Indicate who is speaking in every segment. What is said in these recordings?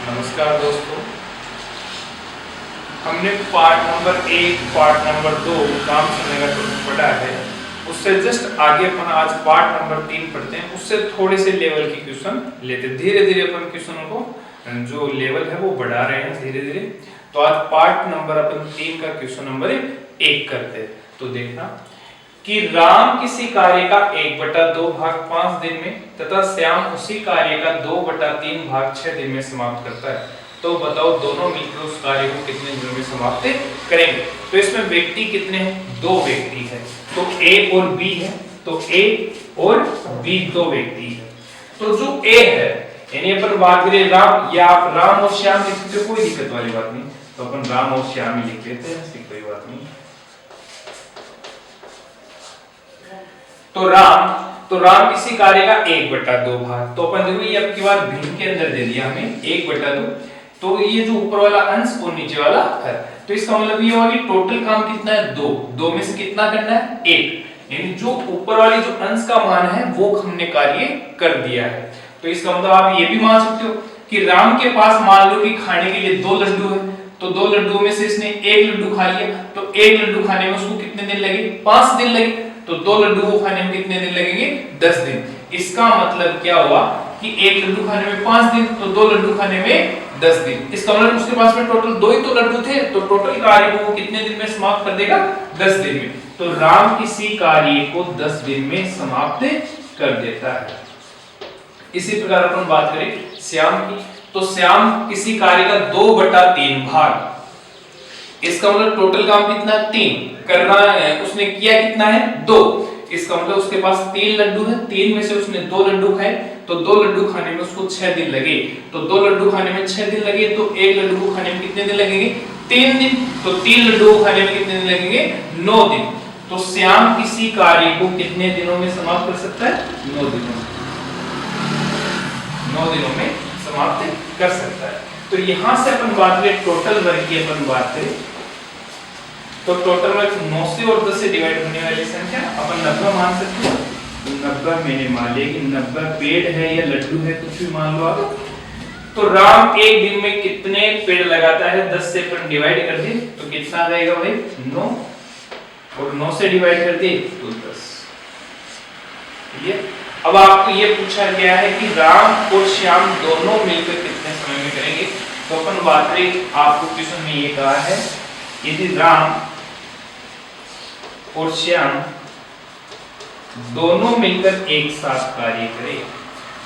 Speaker 1: नमस्कार दोस्तों, हमने पार्ट नंबर 1, पार्ट नंबर 2 काम समय का टॉपिक पढ़ा है। उससे जस्ट आगे अपन आज पार्ट नंबर 3 पढ़ते हैं। उससे थोड़े से लेवल के क्वेश्चन लेते हैं। धीरे धीरे अपन क्वेश्चनों को जो लेवल है वो बढ़ा रहे हैं धीरे धीरे। तो आज पार्ट नंबर अपन 3 का क्वेश्चन नंबर 1 करते हैं। तो देखना कि राम किसी कार्य का 1/2 भाग 5 दिन में तथा श्याम उसी कार्य का 2/3 भाग 6 दिन में समाप्त करता है। तो बताओ दोनों मिलकर उस कार्य को कितने दिनों में समाप्त करेंगे। तो इसमें व्यक्ति कितने हैं? 2 व्यक्ति हैं। तो ए और बी है। तो ए और बी 2 व्यक्ति है। तो जो ए है यानी अपन बात करें राम, या आप राम और श्याम लिख सकते हो, कोई दिक्कत वाली बात नहीं। तो अपन राम और श्याम ही लिख देते हैं, ऐसी कोई बात नहीं। तो राम किसी कार्य का 1/2 भाग, तो अपन देखो ये अब की बार भिन्न के अंदर दे दिया हमें 1/2। तो ये जो ऊपर वाला अंश और नीचे वाला है, तो इसका मतलब ये हुआ कि टोटल काम कितना है? 2 में से कितना करना है? 1। यानी जो ऊपर वाली जो अंश का मान है वो हमने कार्य कर दिया है। तो इसका मतलब आप ये भी मान सकते हो कि राम के पास मान लो कि खाने के लिए 2 लड्डू है। तो 2 लड्डुओं में से इसने 1 लड्डू खा लिया। तो 1 लड्डू खाने में उसको कितने दिन लगे? 5 दिन लगे। तो 2 लड्डू को खाने में कितने दिन लगेंगे? 10 दिन। इसका मतलब क्या हुआ कि 1 लड्डू खाने में 5 दिन, तो 2 लड्डू खाने में 10 दिन। इसका मतलब उसके पास में टोटल 2 ही तो लड्डू थे। तो टोटल कार्य को वो कितने दिन में समाप्त कर देगा? 10 दिन में। तो राम किसी कार्य को 10 दिन में समाप्त कर देता है। इसी प्रकार अपन बात करें श्याम की, तो श्याम किसी कार्य का 2/3 भाग, इसका मतलब टोटल काम कितना? 3 करना है। उसने किया कितना है? 2। इसका मतलब उसके पास 3 लड्डू है। 3 में से उसने 2 लड्डू खाए। तो 2 लड्डू खाने में उसको 6 दिन लगे। तो 2 लड्डू खाने में 6 दिन लगे। तो 1 लड्डू को खाने में कितने दिन लगेंगे? 3 दिन। तो 3 लड्डू को खाने में कितने दिन लगेंगे? 9 दिन। तो श्याम किसी कार्य को कितने दिनों में समाप्त कर सकता है? 9 दिनों में। 9 दिनों में समाप्त कर सकता है। तो यहां से अपन बात करें टोटल वर्क की, अपन बात करें तो टोटल वर्क 9 से और 10 से डिवाइड होने वाली संख्या अपन 90 मान सकते हैं। 90 मैंने मान लिया कि 90 पेड़ है या लड्डू है, कुछ भी मान लो आप। तो राम एक दिन में कितने पेड़ लगाता है? 10 से अपन डिवाइड कर दे तो कितना आ जाएगा भाई? 9। और 9 से डिवाइड कर दे तो 10। ये अब आपको ये पूछा गया है कि राम और श्याम दोनों मिलकर कितने समय में करेंगे। तो अपन बात करें, आपको क्वेश्चन में ये कहा है यदि राम और श्याम दोनों मिलकर एक साथ कार्य करें,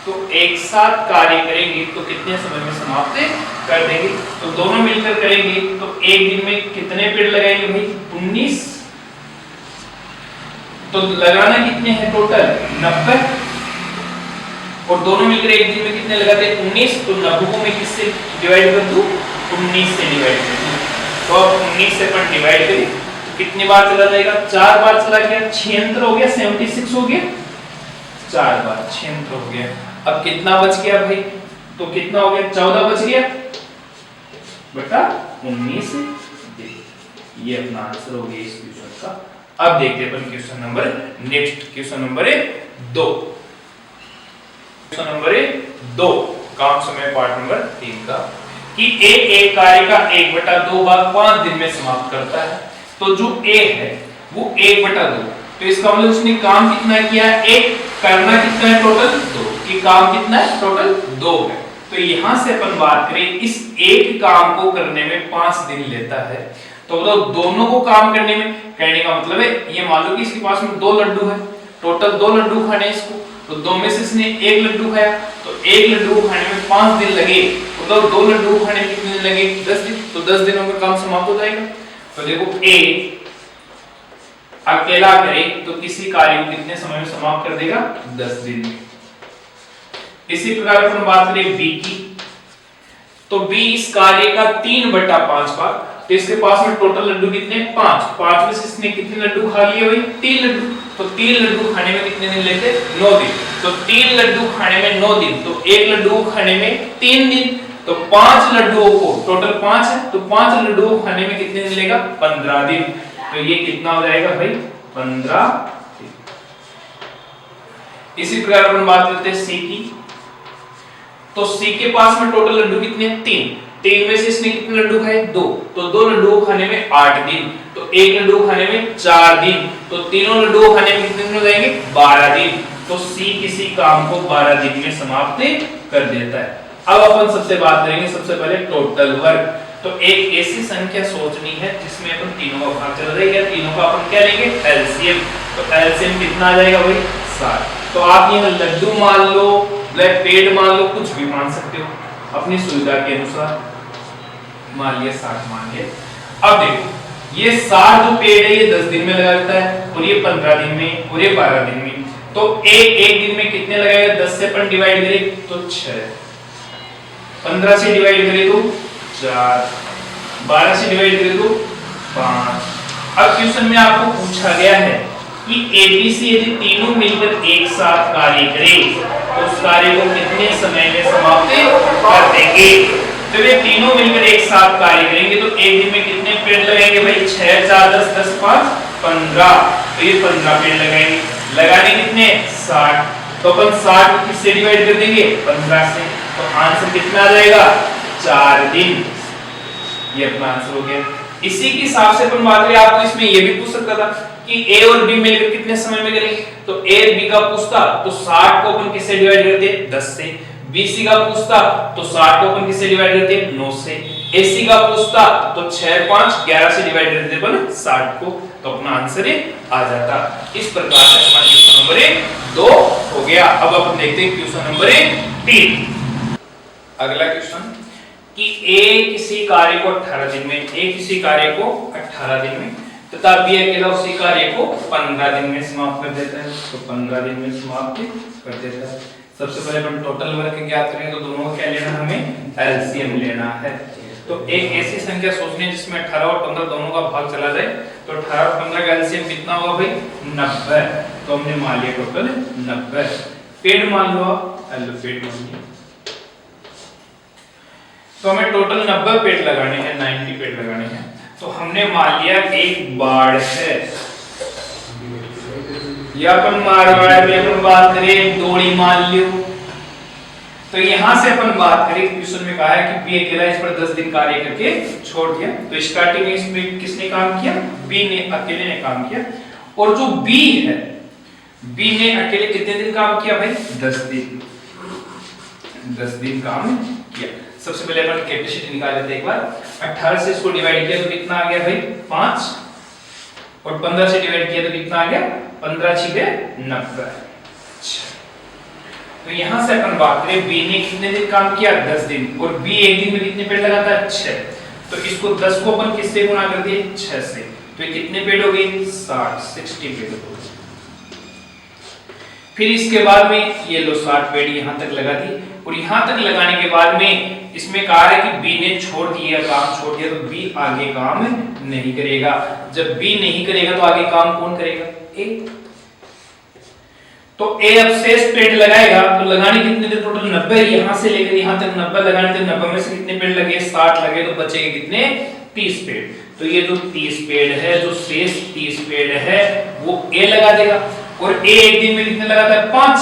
Speaker 1: तो एक साथ कार्य करेंगे तो कितने समय में समाप्त कर देंगे। तो दोनों मिलकर करेंगे तो एक दिन में कितने पेड़ लगाएंगे भाई? 19। तो लगाना कितने हैं टोटल? 90। और दोनों मिलकर एक दिन में कितने लगाते हैं? 19। तो 90 को मैं किससे डिवाइड कर दूं? 19 से डिवाइड कर दूं। तो अब 19 से अपन डिवाइड करें तो कितनी बार चला जाएगा? 4 बार चला गया। 76 हो गया, 76 हो गया। 4 बार 76 हो गया। अब कितना बच गया भाई? तो कितना हो गया? 14 बच गया बटा 19। ये अपना आंसर हो गया इस क्वेश्चन का। अब देखते हैं अपन question number next, question number 2। Question number 2 काम समय पार्ट नंबर 3 का कि एक कार्य का 1/2 भाग 5 दिन में समाप्त करता है। तो जो ए है वो 1/2, तो इसका मतलब उसने काम कितना किया? 1। करना कितना है टोटल? 2। कि काम कितना है? टोटल 2 है। तो यहां से अपन बात करें इस एक काम को करने में 5 दिन लेता है। तो मतलब दोनों को काम करने में, कहने का मतलब है ये मान लो कि इसके पास में 2 लड्डू है। टोटल 2 लड्डू खाने इसको, तो 2 में से इसने 1 लड्डू खाया। तो 1 लड्डू खाने में 5 दिन लगे। तो 2 लड्डू खाने में कितने दिन लगे? 10 दिन। तो 10 दिनों में काम समाप्त हो जाएगा। तो देखो ए अकेला करे तो किसी कार्य को कितने समय में समाप्त कर देगा? 10 दिन में। इसी प्रकार अपन बात करें बी की, तो बी इस कार्य का 3/5 भाग, तो इसके पास में टोटल लड्डू कितने? 5। 5 में से इसने कितने लड्डू खा लिए भाई? 3 लड्डू। तो 3 लड्डू खाने में कितने दिन लेते? 9 दिन। तो 3 लड्डू खाने में 9 दिन। तो 1 लड्डू खाने में 3 दिन। तो 5 लड्डुओं को, टोटल 5 है, तो 5 लड्डुओं को खाने में कितने दिन लेगा? 15 दिन। तो ये कितना हो जाएगा भाई? 15 दिन। इसी प्रकार अपन बात करते हैं सी की, तो सी के पास में टोटल लड्डू कितने हैं? 3। 3 में से इसने कितने लड्डू खाए? 2। तो 2 लड्डू खाने में 8 दिन, तो 1 लड्डू खाने में 4 दिन, तो तीनों लड्डू खाने में कितने दिन हो जाएंगे? 12 दिन। तो सी किसी काम को 12 दिन में समाप्त कर देता है। अब अपन सबसे बात करेंगे सबसे पहले टोटल वर्क। तो एक ऐसी संख्या सोचनी है जिसमें अपन तीनों का भाग चल रही है, तीनों का अपन क्या लेंगे? एलसीएम। तो एलसीएम कितना आ जाएगा भाई? 60। तो आप यहाँ लड्डू मान लो, ब्लैक पेड़ मान लो, कुछ भी मान सकते हो अपनी सुविधा के अनुसार। मान लिया 60 मान लिया। अब देखो ये 60 जो पेड़ है ये 10 दिन में लगा देता है, और ये 15 दिन में, और ये 12 दिन में। तो एक दिन में कितने लगाएगा? 10 से अपन डिवाइड करें तो 6, 15 से डिवाइड करें तो 4, 12 से डिवाइड करें तो 5। अब क्वेश्चन में आपको पूछा गया है कि एबीसी यदि तीनों मिलकर एक साथ कार्य करें तो उस कार्य को कितने समय में समाप्त कर देंगे? तो ये तीनों मिलकर एक साथ कार्य करेंगे तो एक दिन में कितने पेड़ लगाएंगे भाई? 6 4 10 10 5 15। तो ये 15 पेड़ लगाएंगे। लगाने कितने? 60। तो अपन 60 को किससे डिवाइड कर देंगे? 15 से। तो आंसर कितना आ जाएगा? 4 दिन। ये अपना आंसर हो गया। इसी के हिसाब से अपन बात करें, आपको इसमें ये भी पूछ सकता था कि ए और बी मिलकर कितने समय में करेंगे? तो ए और बी का पूछता तो 60 को अपन किससे डिवाइड करते? 10 से। बीसी का पूछता तो 60 को अपन किससे डिवाइड करते? 9 से। एसी का पूछता तो 6 5 11 से डिवाइड करते अपन 60 को। तो अपना आंसर आ जाता। इस प्रकार से हमारा क्वेश्चन नंबर 2 हो गया। अब अपन देखते हैं क्वेश्चन नंबर 3। अगला क्वेश्चन कि ए किसी कार्य को 18 दिन में, ए किसी कार्य को 18 दिन में तथा बी अकेला उसी कार्य को 15 दिन में समाप्त कर देता है। तो 15 दिन में समाप्त कर देता है। सबसे पहले अपन टोटल वर्क ज्ञात करें तो दोनों को क्या लेना? हमें एलसीएम लेना है। तो एक ऐसी संख्या सोचनी है जिसमें 18 और 15 दोनों का भाग चला जाए। तो 18 और 15 का एलसीएम कितना होगा भाई? 90। तो हमने मान लिया टोटल 90। पेड़ मान लो, पेड़ मान लिया। तो हमें टोटल 90 पेड़ लगाने हैं, 90 पेड़ लगाने हैं। तो हमने मान लिया एक बाड़ है, या अपन मारवाड़ में अपन बात करें डोली मान लियो। तो यहां से अपन बात करें, क्वेश्चन में कहा है कि बी अकेला इस पर 10 दिन कार्य करके छोड़ दिया। तो स्टार्टिंग में इसमें किसने काम किया? बी ने, अकेले ने काम किया। और जो बी है, बी ने अकेले कितने दिन काम किया भाई? 10 दिन। 10 दिन काम किया। सबसे पहले अपन कैपेसिटी निकाल लेते हैं एक बार। 18 से इसको डिवाइड किया तो कितना आ गया भाई? 5। और 15 से डिवाइड किया तो कितना आ गया? 15 6 90। तो यहां से अपन बात करें बी ने कितने दिन काम किया? 10 दिन। और बी एक दिन में कितने पेड़ लगाता है? 6। तो इसको 10 को अपन किससे गुणा कर दिए? 6 से। तो ये कितने पेड़ हो गए? 60 पेड़ हो गए। फिर इसके बाद में ये लो 60 पेड़ यहां तक लगा दी। और यहां तक लगाने के बाद में इसमें कहा है कि बी ने छोड़ दिया, काम छोड़ दिया, तो बी आगे काम नहीं करेगा। जब बी नहीं करेगा तो आगे काम कौन करेगा? ए। तो ए अब शेष पेड़ लगाएगा। तो लगाने कितने थे? टोटल 90। यहां से लेकर यहां तक 90 लगाने थे। 90 में से कितने पेड़ लगे? 60 लगे। तो बचेंगे कितने? 30 पेड़। तो ये जो 30 पेड़ है, जो शेष 30 पेड़ है वो ए लगा देगा। और ए एक दिन में कितने लगाता है? 5।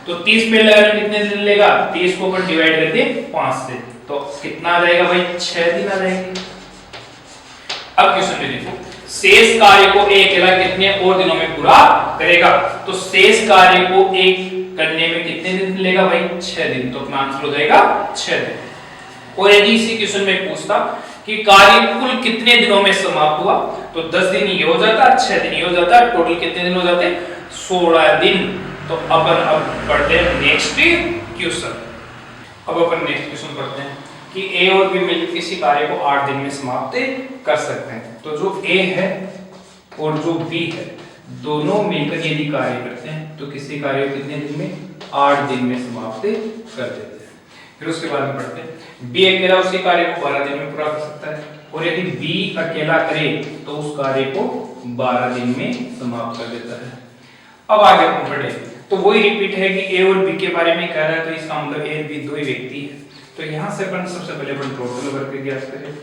Speaker 1: तो 30 पेड़ लगाने में कितने दिन लेगा? 30 को अपन डिवाइड कर दे 5 से। तो कितना आ जाएगा भाई? 6 दिन आ जाएंगे। अब क्वेश्चन में देखो, शेष कार्य को ए अकेला कितने और दिनों में पूरा करेगा? तो शेष कार्य को एक करने में कितने दिन लेगा भाई? 6 दिन। तो अपना आंसर हो जाएगा 6 दिन। और यदि इसी क्वेश्चन में पूछता कि कार्य कुल कितने दिनों में समाप्त हुआ? तो 10 दिन ये हो जाता, 6 दिन ये हो जाता, टोटल कितने दिन हो जाते? 16 दिन। तो अपन अब पढ़ते हैं नेक्स्ट क्वेश्चन। अब अपन नेक्स्ट क्वेश्चन पढ़ते हैं कि ए और बी मिलकर किसी कार्य को 8 दिन में समाप्त कर सकते हैं। तो जो ए है और जो बी है दोनों मिलकर यदि कार्य करते हैं तो किसी कार्य को कितने दिन में? 8 दिन में समाप्त कर देते हैं। फिर उसके बाद में पढ़ते हैं बी अकेला उसी कार्य को 12 दिन में पूरा कर सकता है। और यदि बी अकेला करे तो उस कार्य को 12 दिन में समाप्त कर देता है। अब आगे अपन पढ़े तो वही रिपीट है कि ए और बी के बारे में कह रहा है। तो इसका मतलब ए और बी दो ही व्यक्ति है। तो यहां से अपन सबसे पहले अपन टोटल वर्क ज्ञात करें।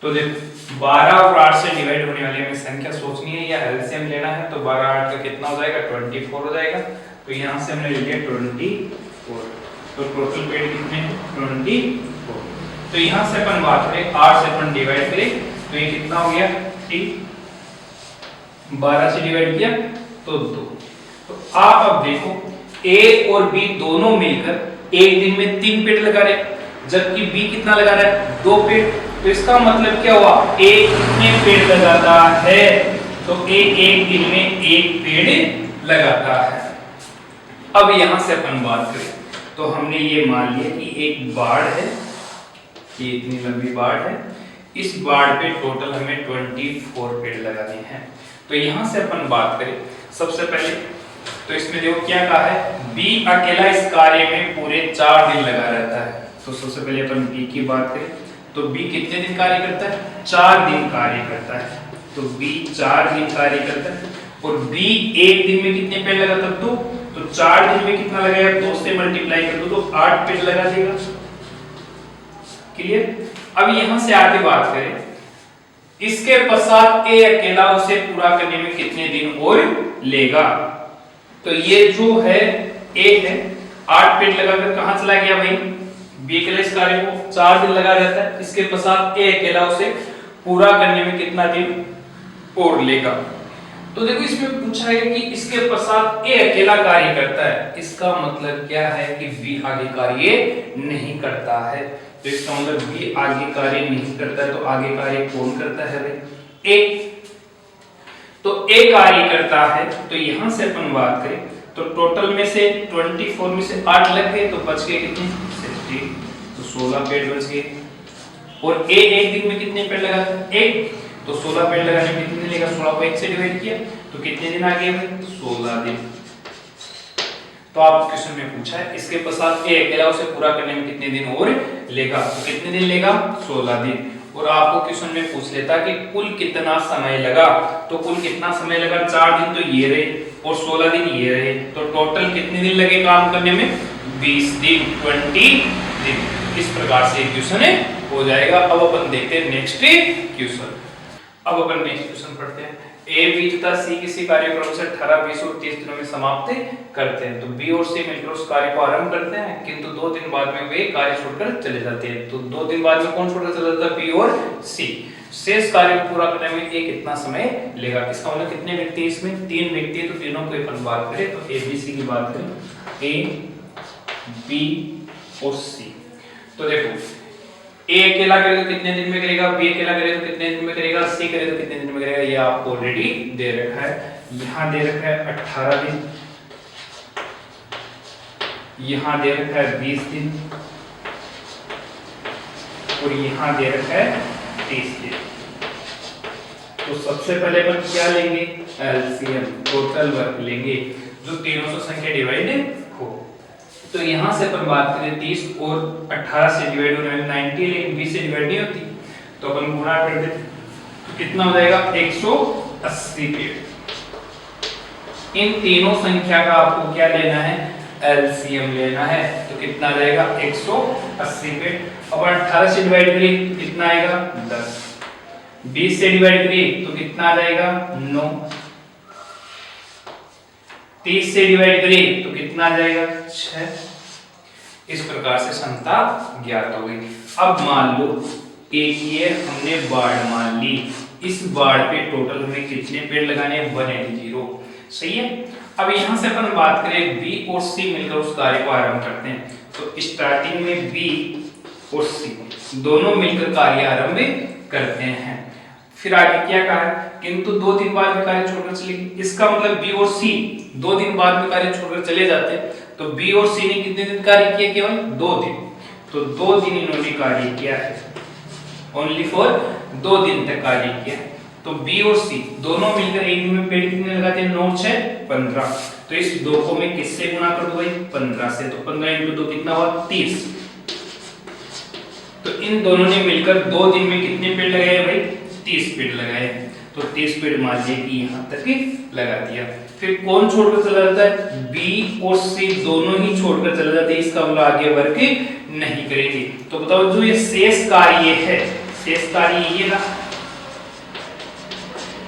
Speaker 1: तो देखो 12 और 8 से डिवाइड होने वाली हमें संख्या सोचनी है या एलसीएम लेना है। तो 12 8 का कितना हो जाएगा? 24 हो जाएगा। तो यहां से हमने ले लिया 24। तो टोटल पेड़ कितने हैं 24। तो यहाँ से अपन बात करें 8 से अपन डिवाइड करें तो ये कितना हो गया 3, 12 से डिवाइड किया तो 2। तो आप अब देखो ए और बी दोनों मिलकर एक दिन में 3 पेड़ लगा रहे, जबकि बी कितना लगा रहा है 2 पेड़। तो इसका मतलब क्या हुआ ए कितने पेड़ लगाता है, तो ए एक दिन में 1 पेड़ लगाता है। अब यहां से अपन बात करें तो हमने ये मान लिया कि एक बाड़ है, ये इतनी लंबी बाड़ है, इस बाड़ पे टोटल हमें 24 पेड़ लगाने हैं। तो यहां से अपन बात करें सबसे पहले तो इसमें देखो क्या कहा है बी अकेला इस कार्य में पूरे 4 दिन लगा रहता है। तो सबसे पहले अपन बी की बात करें तो बी कितने दिन कार्य करता है 4 दिन कार्य करता है। तो बी 4 दिन कार्य करता है और बी एक दिन में कितने पेड़ लगाता है तो 4 दिन में कितना लगाएगा 2 से मल्टीप्लाई कर दो तो 8 पेड़ लगा देगा। क्लियर। अब यहां से आगे बात करें इसके पश्चात ए अकेला उसे पूरा करने में कितने दिन और लेगा। तो ये जो है ए है 8 पेड़ लगाकर कहां चला गया भाई बी अकेला इस कार्य को 4 दिन लगा रहता है, इसके पश्चात ए अकेला उसे पूरा करने में कितना दिन और लेगा। तो देखो इसमें पूछा है कि इसके पश्चात ए अकेला कार्य करता है, इसका मतलब क्या है कि बी आगे कार्य नहीं करता है। तो इसका मतलब बी आगे कार्य नहीं करता है तो आगे कार्य कौन करता है भाई ए। तो ए कार्य करता है तो यहां से अपन बात करें तो टोटल में से 24 में से 8 लग गए तो बच गए कितने 60, तो 16 पेड़ बच गए। और ए एक दिन में कितने पेड़ लगाता है 1, तो 16 पेड़ लगाने में कितने लेगा 16 को 1 से डिवाइड किया तो कितने दिन आ गए 16 दिन। तो आप क्वेश्चन में पूछा है इसके पश्चात ए अकेला उसे पूरा करने में कितने दिन और लेगा, तो कितने दिन लेगा 16 दिन। और आपको क्वेश्चन में पूछ लेता कि कुल कितना समय लगा, तो कुल कितना समय लगा 4 दिन तो ये रहे और 16 दिन ये रहे, तो टोटल कितने दिन लगे काम करने में 20 दिन 20 दिन। इस प्रकार से क्वेश्चन हो जाएगा। अब अपन देखते हैं नेक्स्ट क्वेश्चन। अब अपन नेक्स्ट क्वेश्चन पढ़ते हैं। ए बी तथा सी किसी कार्यक्रम से 18, 20 और 30 दिनों में समाप्त करते हैं। तो बी और सी मिलकर उस कार्य को आरंभ करते हैं किंतु 2 दिन बाद में वे कार्य छोड़कर चले जाते हैं। तो 2 दिन बाद में कौन छोड़कर चला जाता है बी और सी। शेष कार्य को पूरा करने में ए कितना समय लेगा। इसका मतलब कितने व्यक्ति इसमें 3 व्यक्ति है, तो तीनों को अपन बात करें तो ए बी सी की बात करें ए बी और सी। तो देखो ए अकेला करेगा कितने दिन में करेगा, बी अकेला करेगा तो कितने दिन में करेगा, सी करेगा तो कितने दिन में करेगा, ये आपको ऑलरेडी दे रखा है। यहां दे रखा है 18 दिन, यहां दे रखा है 20 दिन और यहां दे रखा है 30 दिन। तो सबसे पहले अपन क्या लेंगे एलसीएम टोटल वर्क लेंगे जो तीनों से संख्या डिवाइड हो। तो यहां से अपन बात करें 30 और 18 से डिवाइड होने में 90, लेकिन 20 से डिवाइड नहीं होती तो अपन गुणा कर देते तो कितना हो जाएगा 180 पेड़। इन तीनों संख्या का आपको क्या लेना है एलसीएम लेना है, तो कितना रहेगा 180 पेड़। अब 18 से डिवाइड करिए तो कितना आएगा 10, 20 से डिवाइड करिए तो कितना आ जाएगा 9, 30 से डिवाइड करिए तो कितना आ जाएगा 6। इस प्रकार से क्षमता ज्ञात हो गई। अब मान लो एक ये हमने बाड़ मान ली, इस बाड़ पे टोटल हमें कितने पेड़ लगाने हैं 180। सही है। अब यहां से अपन बात करें बी और सी मिलकर उस कार्य को आरंभ करते हैं। तो स्टार्टिंग में बी और सी दोनों मिलकर कार्य आरंभ करते हैं। फिर आगे क्या कहा है किंतु 2 दिन बाद में कार्य छोड़कर चलेगी। इसका मतलब बी और सी 2 दिन बाद में कार्य छोड़कर चले जाते हैं। तो बी और सी ने कितने दिन कार्य किया केवल 2 दिन, तो 2 दिन इन्होंने कार्य किया है, ओनली फॉर 2 दिन तक कार्य किया है। तो बी और सी दोनों मिलकर एक दिन में पेड़ कितने लगाते हैं 9 6 15। तो इस 2 को मैं किससे गुणा कर दूं भाई 15 से, तो 15 × 2 कितना हुआ 30। तो इन दोनों ने मिलकर 2 दिन में कितने पेड़ लगाए भाई 30 पेड़ लगाए। तो 30 पेड़ मान लीजिए कि यहाँ तक लगा दिया। फिर कौन छोड़कर चला जाता है बी और सी दोनों ही छोड़कर चले जाते हैं, इसका मतलब आगे वर्क नहीं करेंगे। तो बताओ जो ये शेष कार्य है, शेष कार्य ये ना,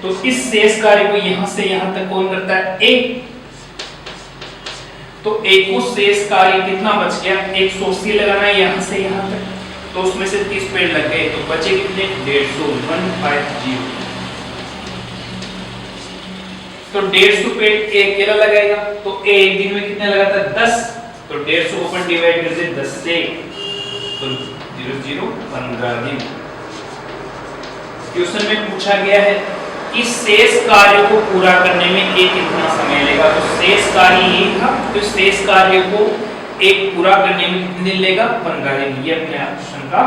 Speaker 1: तो इस शेष कार्य को यहां से यहां तक कौन करता है ए। तो एक को शेष कार्य कितना बच गया, 180 लगाना है यहाँ से यहाँ तक, तो उसमें से 30 पेड़ लग गए, तो बचे कितने 150 तो 150 पेड़ ए अकेला लगाएगा, तो ए एक दिन में कितने लगाता है 10, तो 150 को अपन डिवाइड कर दे 10 से, तो 0 0 15 दिन। क्वेश्चन में पूछा गया है इस शेष कार्य को पूरा करने में एक कितना समय लेगा, तो शेष कार्य ये था, तो शेष कार्य को एक पूरा करने में कितने दिन लेगा 15 दिन। ये अपने क्वेश्चन का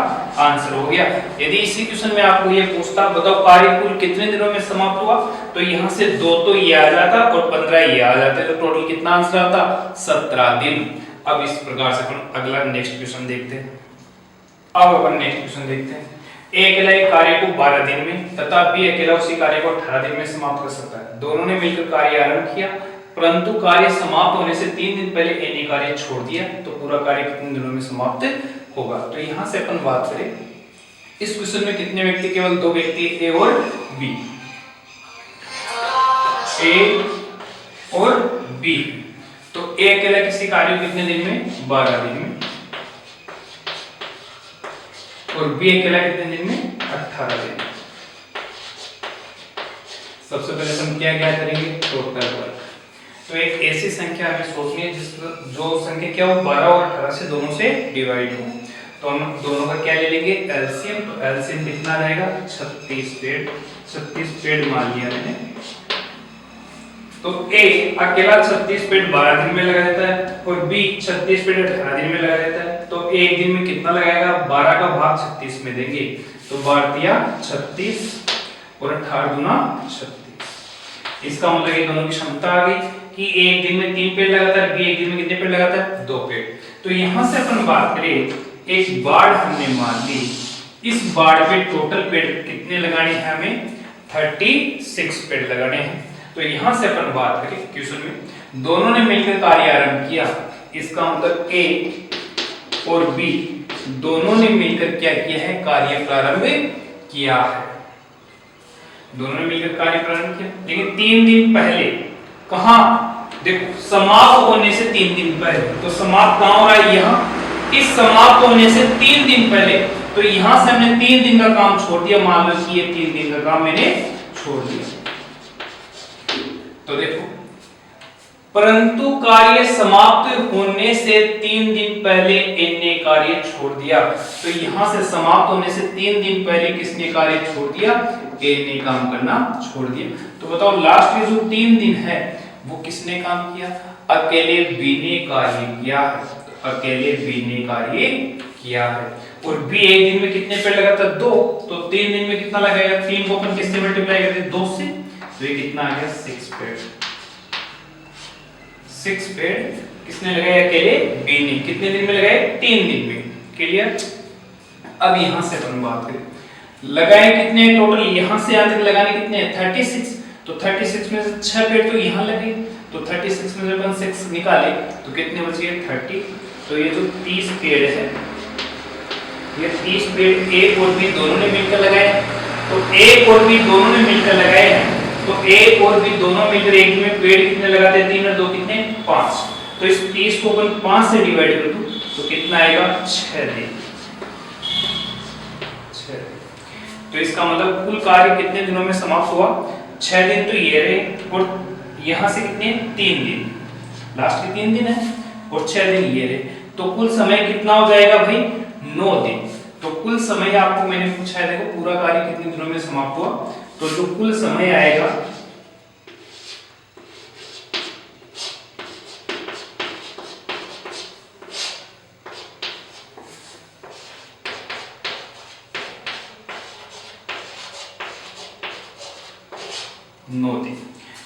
Speaker 1: आंसर हो गया। यदि इसी क्वेश्चन में आपको ये पूछता बताओ कार्य कुल कितने दिनों में समाप्त हुआ, तो यहाँ से 2 तो ये आ जाता और 15 ये आ जाते, तो टोटल कितना आंसर आता 17 दिन। अब इस प्रकार से अपन अगला नेक्स्ट क्वेश्चन देखते हैं। अब अपन नेक्स्ट क्वेश्चन देखते हैं। ए अकेला एक कार्य को 12 दिन में तथा बी अकेला उसी कार्य को 18 दिन में समाप्त कर सकता है। दोनों ने मिलकर कार्य आरंभ किया, परंतु कार्य समाप्त होने से 3 दिन पहले ए ने कार्य छोड़ दिया, तो पूरा कार्य कितने दिनों में समाप्त होगा। तो यहां से अपन बात करें, इस क्वेश्चन में कितने व्यक्ति, केवल 2 व्यक्ति, ए और बी, ए और बी। तो ए अकेला किसी कार्य को कितने दिन में 12 दिन में, और बी अकेला कितने दिन में 18 दिन। सबसे पहले हम क्या क्या करेंगे, टोटल वर्क। तो एक ऐसी संख्या हमें सोचनी है जिस जो संख्या क्या हो 12 और 18 से दोनों से डिवाइड हो, तो हम दोनों का क्या ले लेंगे एलसीएम। तो एलसीएम कितना रहेगा 36 पेड़ मान लिया मैंने। तो ए अकेला 36 पेड़ 12 दिन में लगा देता है और बी 36 पेड़ 18 दिन में लगा देता है। तो एक दिन में कितना लगाएगा, 12 का भाग 36 में देंगे, तो 12 36 और 18 गुना 36। इसका मतलब ये दोनों की क्षमता आ गई कि एक दिन में 3 पेड़ लगाता है, बी एक दिन में कितने पेड़ लगाता है 2 पेड़। तो यहां से अपन बात करें, एक बाड़ हमने मान ली, इस बाड़ पे टोटल पेड़ कितने लगाने हैं हमें 36 पेड़ लगाने हैं। तो यहां से अपन बात करें क्वेश्चन में दोनों ने मिलकर कार्य आरंभ किया, इसका मतलब ए और बी दोनों ने मिलकर क्या किया है, कार्य प्रारंभ किया है। दोनों ने मिलकर कार्य प्रारंभ किया, लेकिन 3 दिन पहले कहां, देखो समाप्त होने से 3 दिन पहले, तो समाप्त कहां हो रहा है यहाँ, इस समाप्त होने से 3 दिन पहले। तो यहां से हमने 3 दिन का काम छोड़ दिया, मान लो कि ये 3 दिन का काम मैंने छोड़ दिया। तो देखो, परंतु कार्य समाप्त होने से 3 दिन पहले ए ने कार्य छोड़ दिया। तो यहां से समाप्त होने से 3 दिन पहले किसने कार्य छोड़ दिया, ए ने काम करना छोड़ दिया। तो बताओ लास्ट में जो 3 दिन है वो किसने काम किया, अकेले बी ने कार्य किया है। तो अकेले बी ने कार्य किया है, और बी एक दिन में कितने पेड़ लगाता है 2, तो 3 दिन में कितना लगाएगा, 3 को अपन किससे मल्टीप्लाई करते हैं 2 से, तो ये कितना आ गया 6 पेड़। 6 पेड़ किसने लगाए, अकेले बी ने। कितने दिन में लगाए, 3 दिन में। क्लियर। अब यहां से अपन बात करें, लगाए कितने टोटल, यहां से यहां तक लगाने कितने 36, तो 36 में से 6 पेड़ तो यहां लगे, तो 36 में से अपन 6 निकाले तो कितने बच गए 30। तो ये जो 30 पेड़ है, ये 30 पेड़ ए और बी दोनों ने मिलकर लगाए, तो ए और बी दोनों ने मिलकर लगाए हैं, तो ए और बी दोनों मिलकर एक में पेड़ कितने लगाते हैं, 3 और 2 कितने 5। तो इस 30 को अपन 5 से डिवाइड कर दूं तो कितना आएगा 6 दिन। तो इसका मतलब कुल कार्य कितने दिनों में समाप्त हुआ, 6 दिन तो ये रहे, और यहां से कितने 3 दिन, लास्ट के 3 दिन है और 6 दिन ये रहे, तो कुल समय कितना हो जाएगा भाई 9 दिन। तो कुल समय आपको मैंने पूछा है, देखो पूरा कार्य कितने दिनों में समाप्त हुआ, तो जो कुल समय आएगा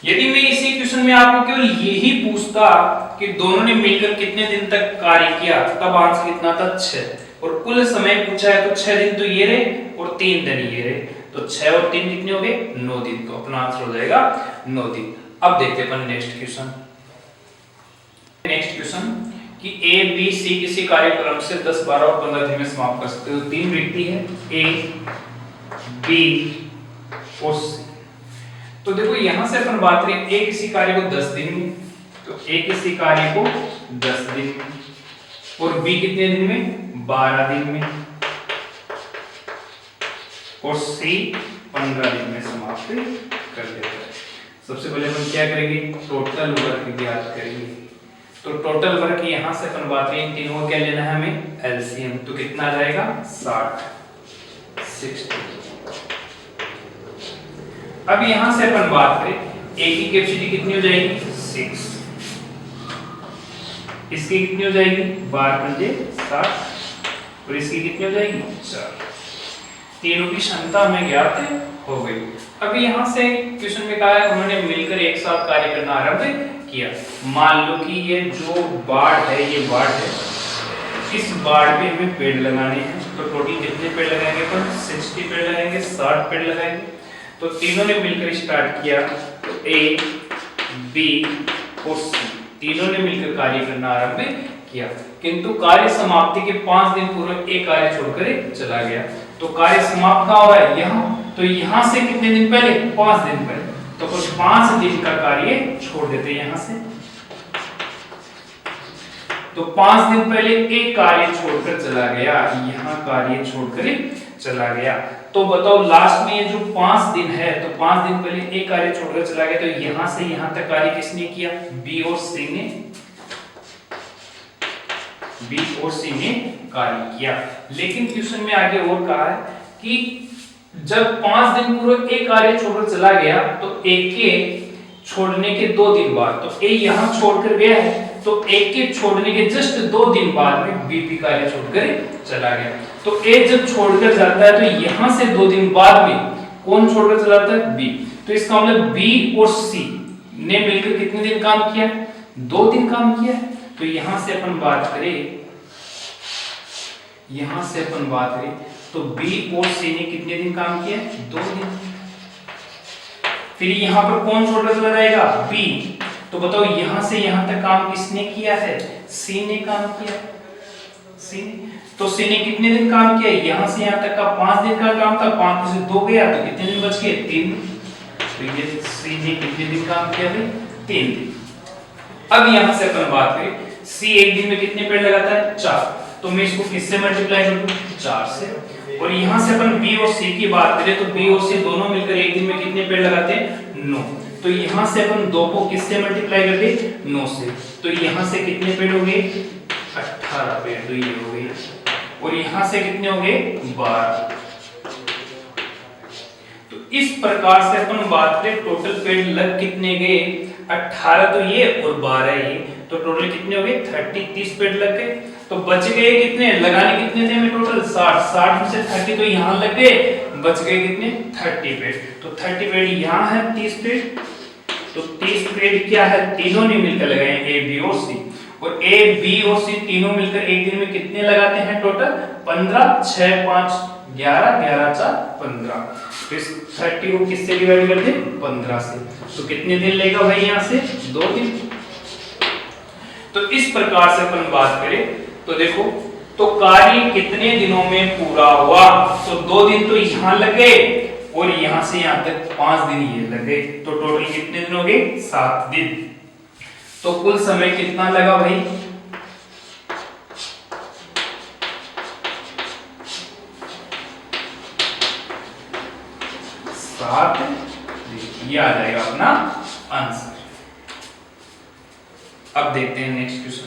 Speaker 1: यदि मैं इसी क्वेश्चन में आपको केवल यही पूछता कि दोनों ने मिलकर कितने दिन तक कार्य किया, तब आंसर कितना था 6, और कुल समय पूछा है तो 6 दिन तो ये रहे और 3 दिन ये रहे, तो 6 और 3 कितने हो गए 9 दिन। तो अपना आंसर हो जाएगा 9 दिन। अब देखते हैं अपन नेक्स्ट क्वेश्चन। नेक्स्ट क्वेश्चन कि ए बी सी किसी कार्यक्रम से 10 12 और 15 दिन में समाप्त कर सकते हो। 3 व्यक्ति है ए बी और सी। तो देखो यहां से अपन बात करें, ए किसी कार्य को 10 दिन में, तो ए किसी कार्य को 10 दिन में, और बी कितने दिन में, 12 दिन में, और सी 15 दिन में समाप्त कर देता है। सबसे पहले हम क्या करेंगे, टोटल वर्क ज्ञात करेंगे। तो टोटल वर्क यहां से अपन बात करें, इन तीनों को क्या लेना है हमें, एलसीएम। तो कितना आ जाएगा, 60। अब यहां से अपन बात करें, ए की कैपेसिटी कितनी हो जाएगी, 6, इसकी कितनी हो जाएगी, 12 × 60, और इसकी कितनी हो जाएगी, 4। तीनों की क्षमता हमें ज्ञात हो गई। अब यहाँ से क्वेश्चन में कहा है उन्होंने मिलकर एक साथ कार्य करना आरंभ किया। मान लो कि ये जो बाड़ है, ये बाड़ है, इस बाड़ पे हमें पेड़ लगाने हैं। तो टोटल कितने पेड़ लगाएंगे अपन, 60 पेड़ लगाएंगे, 60 पेड़ लगाएंगे। तो तीनों ने मिलकर स्टार्ट किया, तो ए, बी और सी तीनों ने मिलकर कार्य करना आरंभ किया, किंतु कार्य समाप्ति के 5 दिन पूर्व एक कार्य छोड़कर चला गया। तो कार्य समाप्त कहाँ हो रहा है, यहाँ। तो यहाँ से कितने दिन पहले, 5 दिन पहले। तो कुछ 5 दिन का कार्य छोड़ देते हैं यहाँ से। तो 5 दिन पहले एक कार्य छोड़कर चला गया, यहाँ कार्य छोड़कर चला गया। तो बताओ लास्ट में ये जो 5 दिन है, तो 5 दिन पहले एक कार्य छोड़कर चला गया, तो यहाँ से यहाँ तक कार्य किसने किया, बी और सी ने, बी और सी ने कार्य किया। लेकिन क्वेश्चन में आगे और कहा है कि जब 5 दिन पूर्व एक कार्य छोड़कर चला गया, तो ए के छोड़ने के 2 दिन बाद, तो ए यहां छोड़कर गया है, तो ए के छोड़ने के जस्ट 2 दिन बाद में बी भी कार्य छोड़कर चला गया। तो ए जब छोड़कर जाता है, तो यहां से 2 दिन बाद में कौन छोड़कर चला जाता है, बी। तो इसका मतलब बी और सी ने मिलकर कितने दिन काम किया, 2 दिन काम किया। तो यहां से अपन बात करें, यहां से अपन बात करें, तो बी और सी ने कितने दिन काम किया, 2 दिन। फिर यहां पर कौन छोड़कर चला जाएगा, बी। तो बताओ यहां से यहां तक काम किसने किया है, सी ने काम किया, सी ने। तो सी ने कितने दिन काम किया, यहां से यहां तक का 5 दिन का काम था, 5 में से 2 गया, तो कितने दिन बच गए, 3। तो ये सी ने कितने दिन काम किया भाई, 3 दिन। अब यहां से अपन बात करें, सी एक दिन में कितने पेड़ लगाता है, 4। तो मैं इसको किससे मल्टीप्लाई कर दूं, 4 से। और यहां से अपन बी और सी की बात करें, तो बी और सी दोनों मिलकर एक दिन में कितने पेड़ लगाते हैं, 9। तो यहां से अपन 2 को किससे मल्टीप्लाई कर दे, 9 से। तो यहां से कितने पेड़ हो गए, 18 पेड़, तो ये हो गए। और यहां से कितने हो गए, 12। तो इस प्रकार से अपन बात करें, टोटल पेड़ लग कितने गए, 18 तो ये और 12 ये, तो टोटल कितने हो गए, 30 पेड़ लग गए। तो बच गए कितने, लगाने कितने थे हमें टोटल, 60 में से 30 तो यहाँ लग गए, बच गए कितने, 30 पेड़। तो 30 पेड़ यहाँ है, 30 पेड़। तो 30 पेड़ क्या है, तीनों ने मिलकर लगाए, ए, बी और सी। और ए, बी और सी तीनों मिलकर एक दिन में कितने लगाते हैं टोटल, 15, 6, 5, 11, 11, 4, 15। तो इस 30 को किससे डिवाइड कर दे, 15 से। तो कितने दिन लेगा भाई, यहाँ से 2 दिन। तो इस प्रकार से अपन बात करें, तो देखो, तो कार्य कितने दिनों में पूरा हुआ, तो 2 दिन तो यहां लगे, और यहां से यहां तक 5 दिन ये लगे। तो टोटल कितने दिन हो गए, 7 दिन। तो कुल समय कितना लगा भाई, 7 दिन। ये आ जाएगा अपना आंसर। अब देखते हैं नेक्स्ट क्वेश्चन।